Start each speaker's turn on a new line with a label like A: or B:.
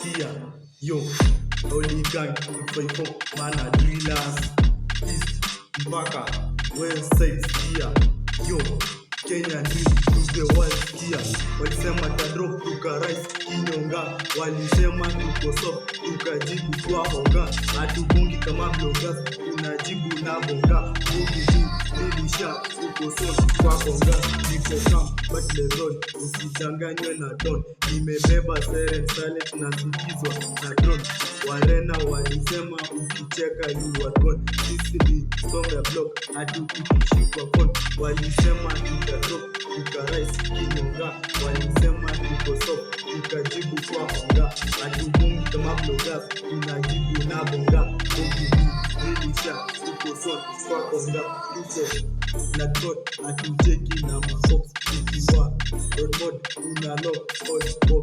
A: Kia, yo, only gang, 54, mana drillers, east, mpaka, west side, kia, yo, Kenya drill, to the world, kia, walisema tadrop, tukarise, kinyonga, walisema tuko soft, tukajibu kwa honga, hatubongi kama bloggers, tunajibu na bonga, bongi juu, nilisha, tuko soft, kwa honga, niko calm, but the road, usidanganywe na don, nimebeba seren silent na sikizwa na drone, warena walisema ukicheka you are gone, sisi ni storm ya block, hadi ukishikwa phone, walisema tutadrop, tukarise, kinyonga, walisema tuko soft, tukajibu kwa honga, hatubongi kama bloggers, tunajibu na bonga, bongi juu, nilisha, tuko soft, kwa honga, tuko Black God, hatucheki na mafox, tukiwa road mode, unalock, all box.